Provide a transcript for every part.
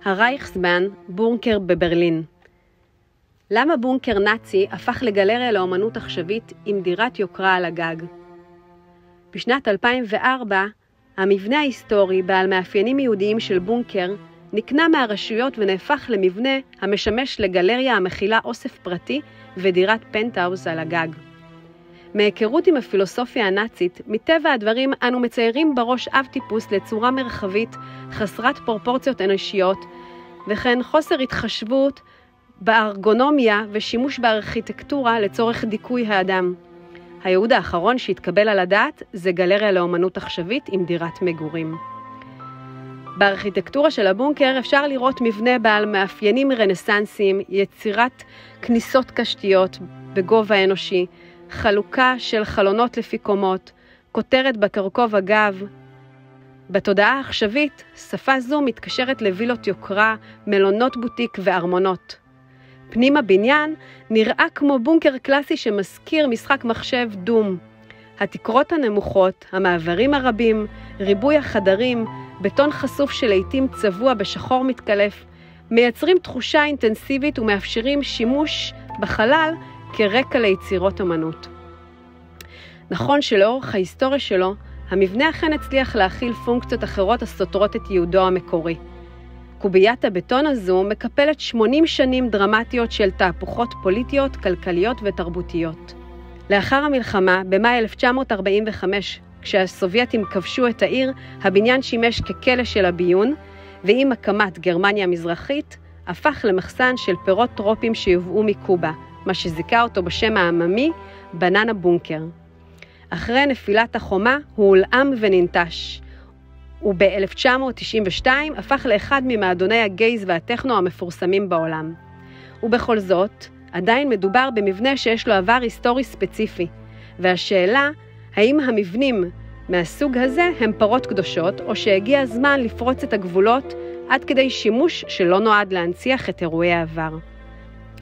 הרייכסבאן, בונקר בברלין. למה בונקר נאצי הפך לגלריה לאומנות עכשווית עם דירת יוקרה על הגג? בשנת 2004, המבנה ההיסטורי בעל מאפיינים יהודיים של בונקר נקנה מהרשויות ונהפך למבנה המשמש לגלריה המכילה אוסף פרטי ודירת פנטהאוס על הגג. מהיכרות עם הפילוסופיה הנאצית, מטבע הדברים אנו מציירים בראש אב טיפוס לצורה מרחבית חסרת פרופורציות אנושיות, וכן חוסר התחשבות בארגונומיה ושימוש בארכיטקטורה לצורך דיכוי האדם. הייעוד האחרון שהתקבל על הדעת זה גלריה לאומנות עכשווית עם דירת מגורים. בארכיטקטורה של הבונקר אפשר לראות מבנה בעל מאפיינים רנסנסיים, יצירת כניסות קשתיות בגובה אנושי, חלוקה של חלונות לפי קומות, כותרת בקרקוב הגב. בתודעה העכשווית, שפה זו מתקשרת לווילות יוקרה, מלונות בוטיק וארמונות. פנים הבניין נראה כמו בונקר קלאסי שמזכיר משחק מחשב דום. התקרות הנמוכות, המעברים הרבים, ריבוי החדרים, בטון חשוף שלעיתים צבוע בשחור מתקלף, מייצרים תחושה אינטנסיבית ומאפשרים שימוש בחלל כרקע ליצירות אמנות. נכון שלאורך ההיסטוריה שלו, המבנה אכן הצליח להכיל פונקציות אחרות הסותרות את ייעודו המקורי. קוביית הבטון הזו מקפלת 80 שנים דרמטיות של תהפוכות פוליטיות, כלכליות ותרבותיות. לאחר המלחמה, במאי 1945, כשהסובייטים כבשו את העיר, הבניין שימש ככלא של הביון, ועם הקמת גרמניה המזרחית, הפך למחסן של פירות טרופיים שיובאו מקובה, מה שזיכה אותו בשם העממי, בננה בונקר. אחרי נפילת החומה הוא הולאם וננטש, וב-1992 הפך לאחד ממועדוני הגייז והטכנו המפורסמים בעולם. ובכל זאת, עדיין מדובר במבנה שיש לו עבר היסטורי ספציפי, והשאלה, האם המבנים מהסוג הזה הם פרות קדושות, או שהגיע הזמן לפרוץ את הגבולות עד כדי שימוש שלא נועד להנציח את אירועי העבר.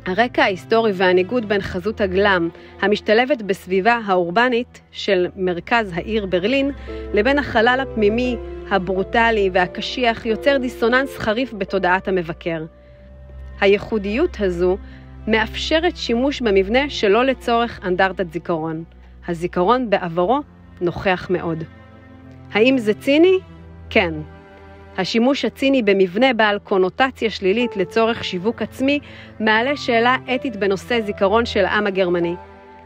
הרקע ההיסטורי והניגוד בין חזות הגלם, המשתלבת בסביבה האורבנית של מרכז העיר ברלין, לבין החלל הפנימי, הברוטלי והקשיח, יוצר דיסוננס חריף בתודעת המבקר. הייחודיות הזו מאפשרת שימוש במבנה שלא לצורך אנדרטת זיכרון. הזיכרון בעברו נוכח מאוד. האם זה ציני? כן. השימוש הציני במבנה בעל קונוטציה שלילית לצורך שיווק עצמי מעלה שאלה אתית בנושא זיכרון של העם הגרמני.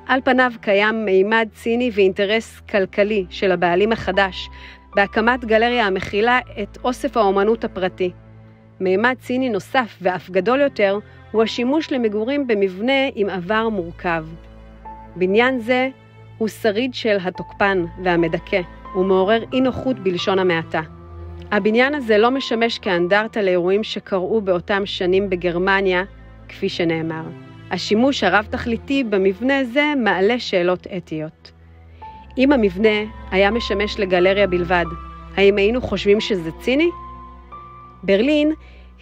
על פניו קיים מימד ציני ואינטרס כלכלי של הבעלים החדש בהקמת גלריה המכילה את אוסף האומנות הפרטי. מימד ציני נוסף ואף גדול יותר הוא השימוש למגורים במבנה עם עבר מורכב. בניין זה הוא שריד של התוקפן והמדכא, ומעורר אי נוחות בלשון המעטה. הבניין הזה לא משמש כאנדרטה לאירועים שקרו באותם שנים בגרמניה, כפי שנאמר. השימוש הרב-תכליתי במבנה זה מעלה שאלות אתיות. אם המבנה היה משמש לגלריה בלבד, האם היינו חושבים שזה ציני? ברלין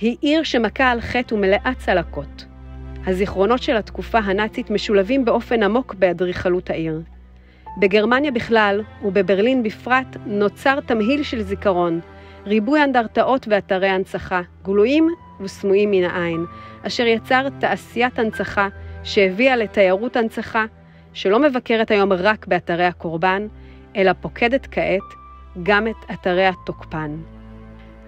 היא עיר שמכה על חטא ומלאה צלקות. הזיכרונות של התקופה הנאצית משולבים באופן עמוק באדריכלות העיר. בגרמניה בכלל ובברלין בפרט נוצר תמהיל של זיכרון, ריבוי אנדרטאות ואתרי הנצחה, גלויים וסמויים מן העין, אשר יצר תעשיית הנצחה שהביאה לתיירות הנצחה, שלא מבקרת היום רק באתרי הקורבן, אלא פוקדת כעת גם את אתרי התוקפן.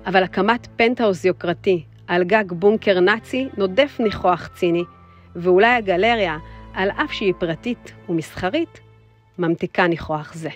אבל הקמת פנטהאוס יוקרתי על גג בונקר נאצי נודף ניחוח ציני, ואולי הגלריה, על אף שהיא פרטית ומסחרית, ממתיקה ניחוח זה.